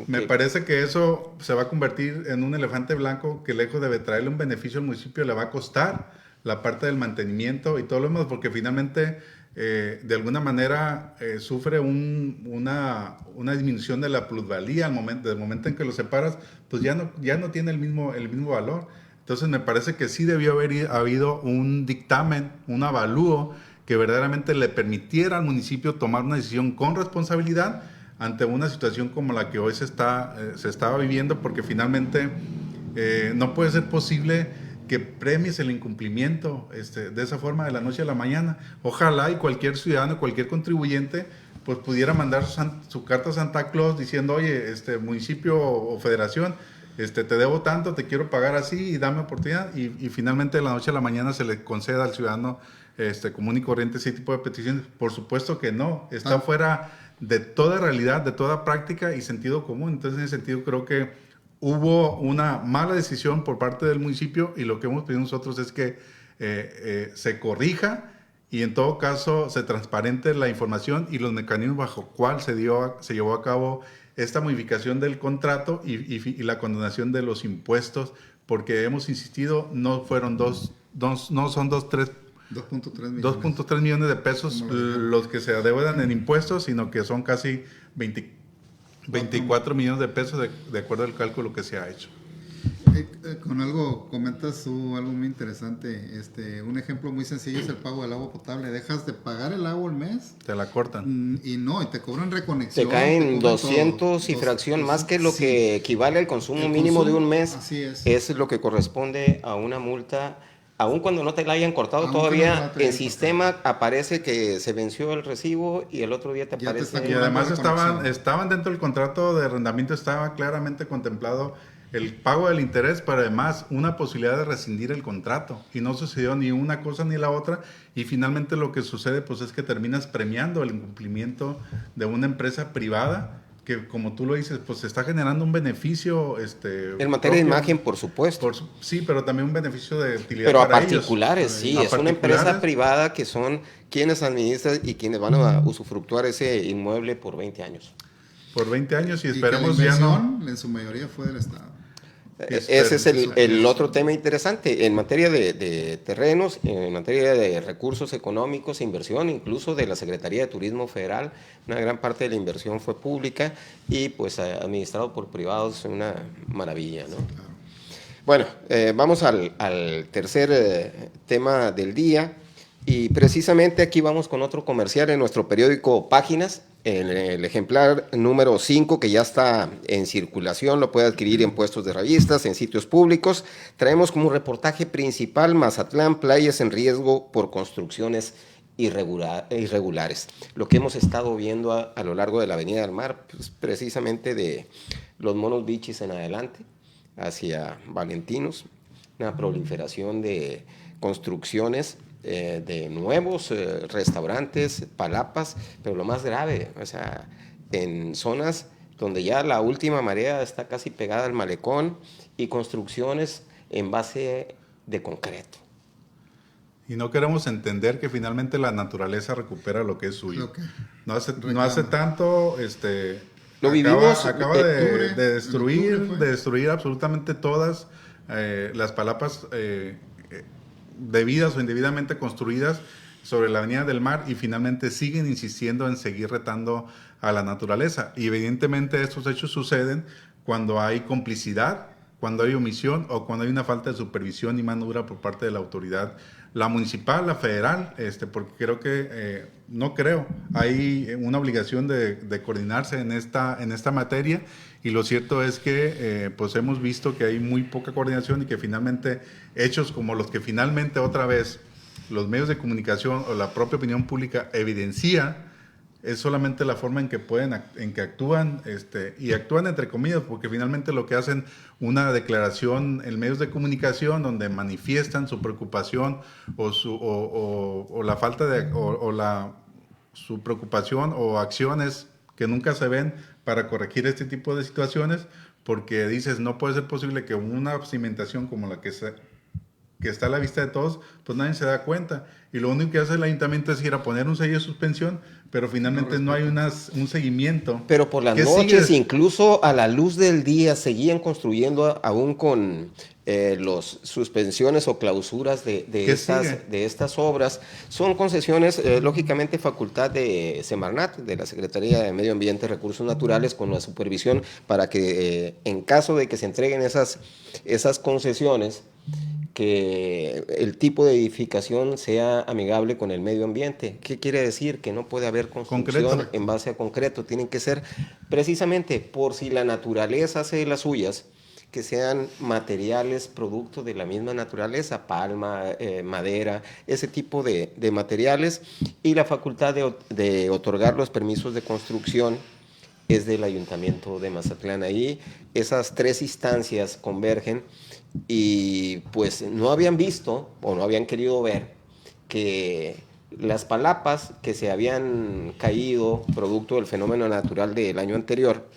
me parece que eso se va a convertir en un elefante blanco que, lejos de traerle un beneficio al municipio, le va a costar la parte del mantenimiento y todo lo demás, porque finalmente de alguna manera sufre una disminución de la plusvalía del momento en que lo separas, pues ya no tiene el mismo valor. Entonces me parece que sí debió haber habido un dictamen, un avalúo que verdaderamente le permitiera al municipio tomar una decisión con responsabilidad ante una situación como la que hoy se estaba viviendo, porque finalmente no puede ser posible que premies el incumplimiento de esa forma de la noche a la mañana. Ojalá y cualquier ciudadano, cualquier contribuyente, pues pudiera mandar su carta a Santa Claus diciendo, oye, municipio o federación, te debo tanto, te quiero pagar así y dame oportunidad, y finalmente de la noche a la mañana se le conceda al ciudadano común y corriente ese tipo de peticiones. Por supuesto que no, está fuera de toda realidad, de toda práctica y sentido común. Entonces, en ese sentido, creo que hubo una mala decisión por parte del municipio, y lo que hemos pedido nosotros es que se corrija y en todo caso se transparente la información y los mecanismos bajo cuál se llevó a cabo esta modificación del contrato y la condonación de los impuestos, porque hemos insistido, no fueron no son 2.3 millones de pesos los que se adeudan en impuestos, sino que son casi 24 millones de pesos de acuerdo al cálculo que se ha hecho. Con algo, comentas tú algo muy interesante. Un ejemplo muy sencillo es el pago del agua potable. Dejas de pagar el agua al mes. Te la cortan. Y te cobran reconexión. Te caen 200 y fracción, más que lo que equivale al consumo mínimo de un mes. Así es lo que corresponde a una multa. Aun cuando no te la hayan cortado todavía, en sistema aparece que se venció el recibo y el otro día te aparece. Y además estaban dentro del contrato de arrendamiento, estaba claramente contemplado el pago del interés, pero además una posibilidad de rescindir el contrato. Y no sucedió ni una cosa ni la otra. Y finalmente lo que sucede pues es que terminas premiando el incumplimiento de una empresa privada que, como tú lo dices, pues está generando un beneficio. En materia de imagen, por supuesto. Sí, pero también un beneficio de utilidad pero para a particulares, sí. Es una empresa privada que son quienes administran y quienes van a usufructuar ese inmueble por 20 años. Por 20 años y Y esperemos que la ya no. en su mayoría fue del Estado. Ese es el otro tema interesante. En materia de terrenos, en materia de recursos económicos, inversión, incluso de la Secretaría de Turismo Federal, una gran parte de la inversión fue pública y pues administrado por privados, una maravilla, ¿no? Claro. Bueno, vamos al tercer tema del día, y precisamente aquí vamos con otro comercial en nuestro periódico Páginas. En el ejemplar número 5, que ya está en circulación, lo puede adquirir en puestos de revistas, en sitios públicos. Traemos como reportaje principal: Mazatlán, playas en riesgo por construcciones irregulares. Lo que hemos estado viendo a lo largo de la Avenida del Mar, pues, precisamente de los Monos Bichis en adelante, hacia Valentinos, una proliferación de construcciones, de nuevos restaurantes, palapas, pero lo más grave, o sea, en zonas donde ya la última marea está casi pegada al malecón, y construcciones en base de concreto. Y no queremos entender que finalmente la naturaleza recupera lo que es suyo. No hace tanto, lo vivimos, acaba de destruir absolutamente todas las palapas debidas o indebidamente construidas sobre la Avenida del Mar, y finalmente siguen insistiendo en seguir retando a la naturaleza. Y evidentemente estos hechos suceden cuando hay complicidad, cuando hay omisión o cuando hay una falta de supervisión y mano dura por parte de la autoridad, la municipal, la federal, porque hay una obligación de coordinarse en esta materia, y lo cierto es que pues hemos visto que hay muy poca coordinación, y que finalmente hechos como los que finalmente otra vez los medios de comunicación o la propia opinión pública evidencia, es solamente la forma en que actúan, y actúan entre comillas, porque finalmente lo que hacen una declaración en medios de comunicación donde manifiestan su preocupación su preocupación o acciones que nunca se ven para corregir este tipo de situaciones, porque dices, no puede ser posible que una cimentación como la que está a la vista de todos, pues nadie se da cuenta. Y lo único que hace el ayuntamiento es ir a poner un sello de suspensión, pero finalmente no hay un seguimiento. Pero por las noches, incluso a la luz del día, seguían construyendo aún con los suspensiones o clausuras de estas obras. Son concesiones, lógicamente, facultad de Semarnat, de la Secretaría de Medio Ambiente y Recursos Naturales, con la supervisión para que en caso de que se entreguen esas concesiones, que el tipo de edificación sea amigable con el medio ambiente. ¿Qué quiere decir? Que no puede haber construcción en base a concreto. Tienen que ser precisamente, por si la naturaleza hace las suyas, que sean materiales producto de la misma naturaleza, palma, madera, ese tipo de materiales, y la facultad de otorgar los permisos de construcción es del Ayuntamiento de Mazatlán. Ahí esas tres instancias convergen y pues no habían visto o no habían querido ver que las palapas que se habían caído producto del fenómeno natural del año anterior,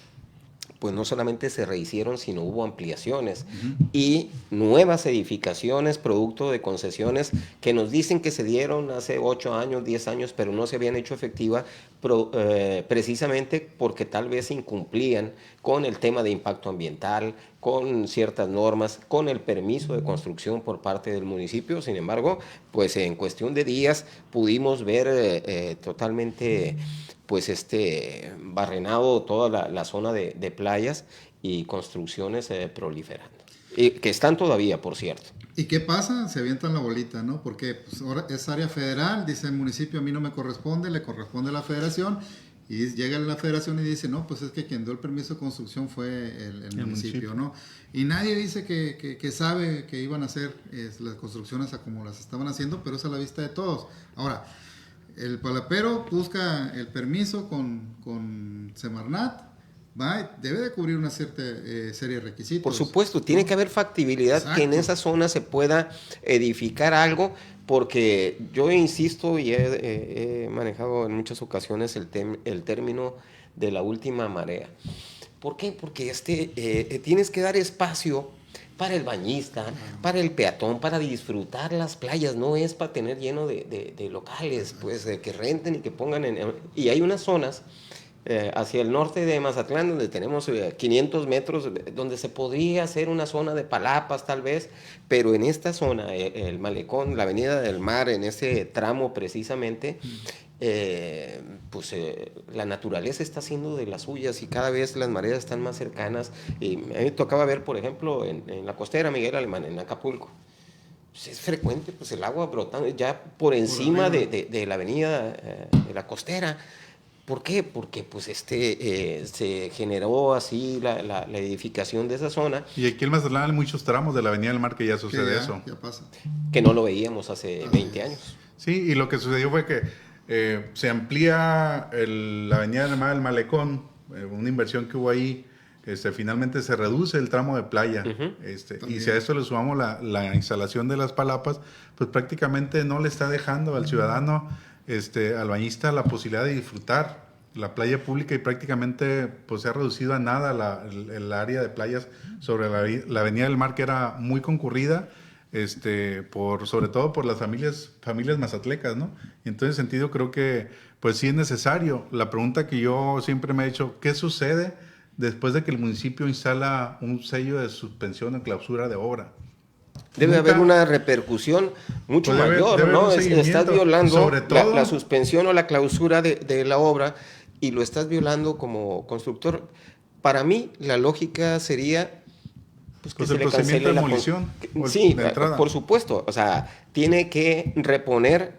pues no solamente se rehicieron, sino hubo ampliaciones y nuevas edificaciones producto de concesiones que nos dicen que se dieron hace 8 años, 10 años, pero no se habían hecho efectivas precisamente porque tal vez incumplían con el tema de impacto ambiental, con ciertas normas, con el permiso de construcción por parte del municipio. Sin embargo, pues en cuestión de días pudimos ver totalmente pues barrenado toda la zona de playas y construcciones proliferando. Y que están todavía, por cierto. ¿Y qué pasa? Se avientan la bolita, ¿no? Porque pues, ahora es área federal, dice el municipio, a mí no me corresponde, le corresponde a la federación. Y llega la federación y dice, no, pues es que quien dio el permiso de construcción fue el municipio, ¿no? Y nadie dice que sabe que iban a hacer las construcciones a como las estaban haciendo, pero es a la vista de todos. Ahora, el palapero busca el permiso con Semarnat, debe de cubrir una cierta serie de requisitos. Por supuesto, tiene que haber factibilidad. Exacto. Que en esa zona se pueda edificar algo, porque yo insisto y he manejado en muchas ocasiones el término de la última marea. ¿Por qué? Porque tienes que dar espacio para el bañista, para el peatón, para disfrutar las playas, no es para tener lleno de locales, pues que renten y que pongan y hay unas zonas hacia el norte de Mazatlán donde tenemos 500 metros, donde se podría hacer una zona de palapas tal vez, pero en esta zona, el malecón, la avenida del mar, en ese tramo precisamente, la naturaleza está haciendo de las suyas y cada vez las mareas están más cercanas. Y a mí me tocaba ver, por ejemplo, en la costera Miguel Alemán, en Acapulco, pues es frecuente pues el agua brotando ya por encima de la avenida de la costera. ¿Por qué? Porque pues se generó así la edificación de esa zona. Y aquí en Mazatlán hay muchos tramos de la Avenida del Mar que ya sucede eso. Ya pasa. Que no lo veíamos hace 20 años. Sí, y lo que sucedió fue que se amplía la Avenida del Mar, el malecón, una inversión que hubo ahí, finalmente se reduce el tramo de playa. Y si a esto le sumamos la instalación de las palapas, pues prácticamente no le está dejando al ciudadano, al bañista, la posibilidad de disfrutar la playa pública, y prácticamente pues se ha reducido a nada el área de playas sobre la Avenida del Mar, que era muy concurrida, sobre todo por las familias mazatlecas, ¿no? Y en todo ese sentido creo que pues sí es necesario. La pregunta que yo siempre me he hecho, ¿qué sucede después de que el municipio instala un sello de suspensión o clausura de obra? Debe haber una repercusión mucho mayor, ¿no? Estás violando la suspensión o la clausura de la obra y lo estás violando como constructor. Para mí, la lógica sería pues que se le cancele la demolición. Sí, por supuesto. O sea, tiene que reponer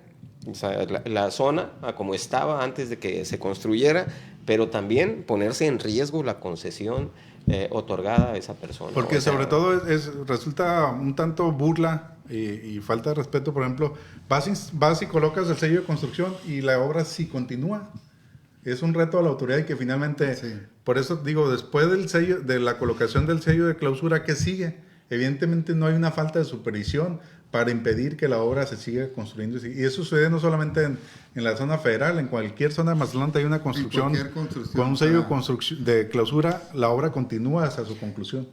la zona a como estaba antes de que se construyera, pero también ponerse en riesgo la concesión otorgada a esa persona. Porque sobre todo resulta un tanto burla y falta de respeto. Por ejemplo, vas y colocas el sello de construcción y la obra sí continúa. Es un reto a la autoridad y que finalmente, por eso digo, después del sello, de la colocación del sello de clausura, ¿qué sigue? Evidentemente no hay una falta de supervisión para impedir que la obra se siga construyendo. Y eso sucede no solamente en la zona federal, en cualquier zona de Mazatlán hay una construcción con un sello de clausura, la obra continúa hasta su conclusión.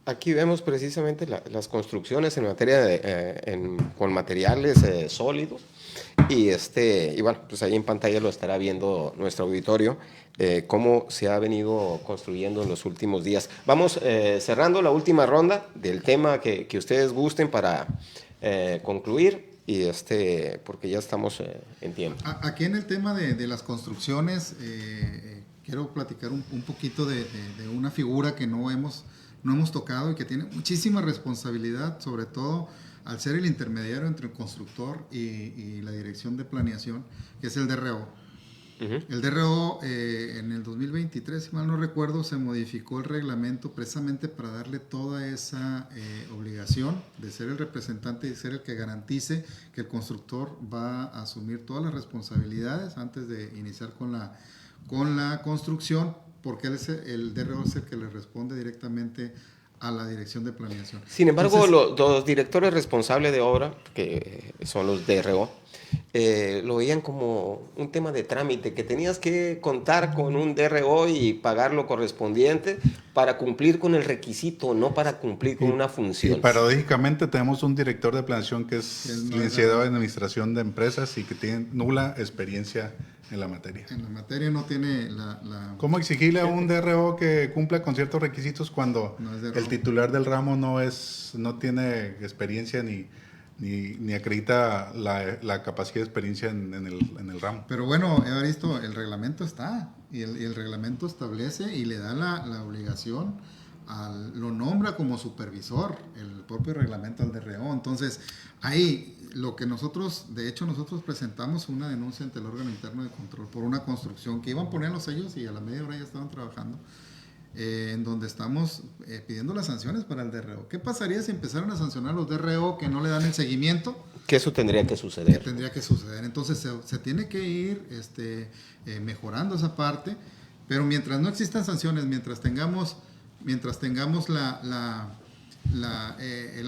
Aquí vemos precisamente las construcciones en materia con materiales sólidos y bueno, pues ahí en pantalla lo estará viendo nuestro auditorio, cómo se ha venido construyendo en los últimos días. Vamos cerrando la última ronda del tema que ustedes gusten para concluir y porque ya estamos en tiempo. Aquí en el tema de las construcciones quiero platicar un poquito de una figura que no hemos tocado y que tiene muchísima responsabilidad, sobre todo al ser el intermediario entre el constructor y la dirección de planeación, que es el DRO. El DRO en el 2023, si mal no recuerdo, se modificó el reglamento precisamente para darle toda esa obligación de ser el representante y ser el que garantice que el constructor va a asumir todas las responsabilidades antes de iniciar con la construcción, porque el DRO es el que le responde directamente a la dirección de planeación. Sin embargo, Entonces, los directores responsables de obra, que son los DRO, lo veían como un tema de trámite, que tenías que contar con un DRO y pagar lo correspondiente para cumplir con el requisito, no para cumplir con una función. Y paradójicamente tenemos un director de planeación que es no licenciado en administración de empresas y que tiene nula experiencia en la materia. en la materia no tiene la ¿Cómo exigirle a un DRO que cumpla con ciertos requisitos cuando No es DRO. el titular del ramo no tiene experiencia ni acredita la capacidad de experiencia en el ramo? Pero bueno, Evaristo, el reglamento está, y el reglamento establece y le da la obligación, lo nombra como supervisor, el propio reglamento al DRO. Entonces, ahí lo que nosotros presentamos una denuncia ante el órgano interno de control por una construcción que iban a poner los sellos y a la media hora ya estaban trabajando, en donde estamos pidiendo las sanciones para el DRO. ¿Qué pasaría si empezaran a sancionar los DRO que no le dan el seguimiento? Que eso tendría que suceder. Tendría que suceder. Entonces se tiene que ir mejorando esa parte, pero mientras no existan sanciones, mientras tengamos la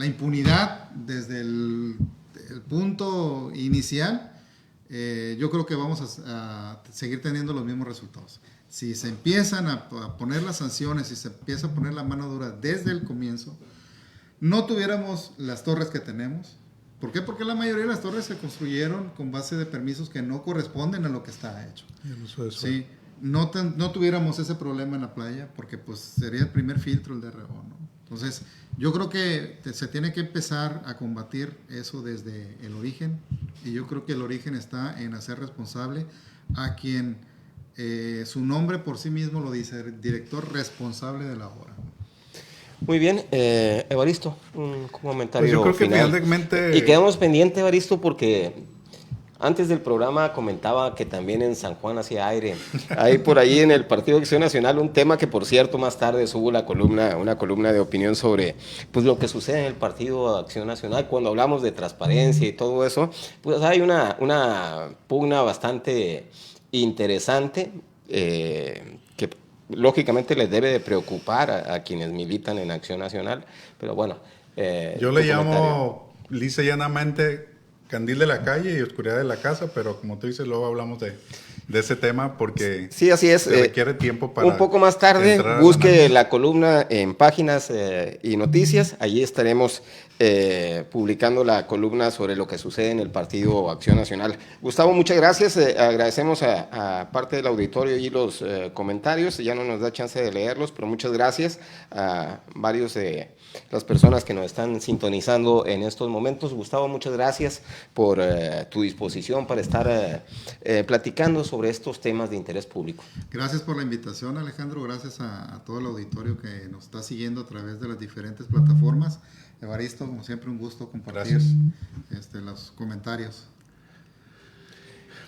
impunidad desde el punto inicial, yo creo que vamos a seguir teniendo los mismos resultados. Si se empiezan a poner las sanciones, si se empieza a poner la mano dura desde el comienzo, no tuviéramos las torres que tenemos. ¿Por qué? Porque la mayoría de las torres se construyeron con base de permisos que no corresponden a lo que está hecho. Sí, no tuviéramos ese problema en la playa, porque pues sería el primer filtro el DRO, ¿no? Entonces, yo creo que se tiene que empezar a combatir eso desde el origen, y yo creo que el origen está en hacer responsable a quien su nombre por sí mismo lo dice, director responsable de la obra. Muy bien, Evaristo, un comentario Pues yo creo que final. finalmente... Y quedamos pendientes, Evaristo, porque antes del programa comentaba que también en San Juan hacía aire. Hay por ahí en el Partido de Acción Nacional un tema que, por cierto, más tarde subo una columna de opinión sobre pues, lo que sucede en el Partido de Acción Nacional. Cuando hablamos de transparencia y todo eso, pues hay una pugna bastante interesante que lógicamente les debe de preocupar a quienes militan en Acción Nacional, pero bueno. Yo le llamo lisa y llanamente candil de la calle y oscuridad de la casa, pero como tú dices, luego hablamos de ese tema porque sí, así es. Se requiere tiempo para... Un poco más tarde, busque la columna en Páginas y Noticias, allí estaremos publicando la columna sobre lo que sucede en el Partido Acción Nacional. Gustavo, muchas gracias, agradecemos a parte del auditorio y los comentarios, ya no nos da chance de leerlos, pero muchas gracias a varios de las personas que nos están sintonizando en estos momentos. Gustavo, muchas gracias por tu disposición para estar platicando sobre estos temas de interés público. Gracias por la invitación, Alejandro, gracias a todo el auditorio que nos está siguiendo a través de las diferentes plataformas. Evaristo, como siempre, un gusto compartir los comentarios.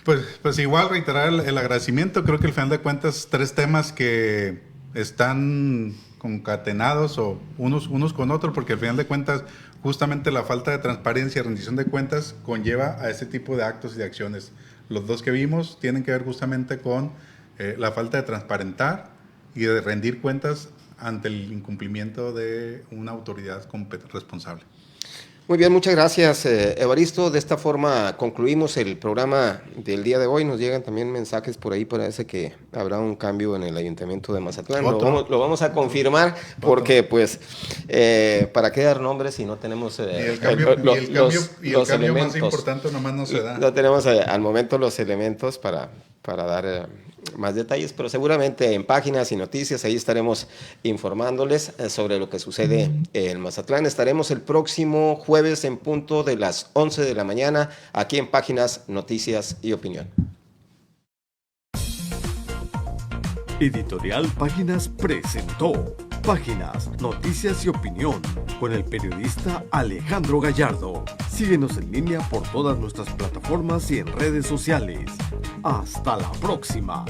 Pues igual reiterar el agradecimiento. Creo que al final de cuentas 3 temas que están concatenados o unos con otros, porque al final de cuentas justamente la falta de transparencia y rendición de cuentas conlleva a ese tipo de actos y de acciones. Los 2 que vimos tienen que ver justamente con la falta de transparentar y de rendir cuentas ante el incumplimiento de una autoridad responsable. Muy bien, muchas gracias, Evaristo. De esta forma concluimos el programa del día de hoy. Nos llegan también mensajes por ahí, parece que habrá un cambio en el Ayuntamiento de Mazatlán. Lo vamos a confirmar porque, pues, ¿para qué dar nombres si no tenemos el cambio elementos? Más importante nomás no se da. No tenemos al momento los elementos para dar más detalles, pero seguramente en Páginas y Noticias ahí estaremos informándoles sobre lo que sucede en Mazatlán. Estaremos el próximo jueves en punto de las 11 de la mañana aquí en Páginas, Noticias y Opinión. Editorial Páginas presentó Páginas, Noticias y Opinión con el periodista Alejandro Gallardo. Síguenos en línea por todas nuestras plataformas y en redes sociales. Hasta la próxima.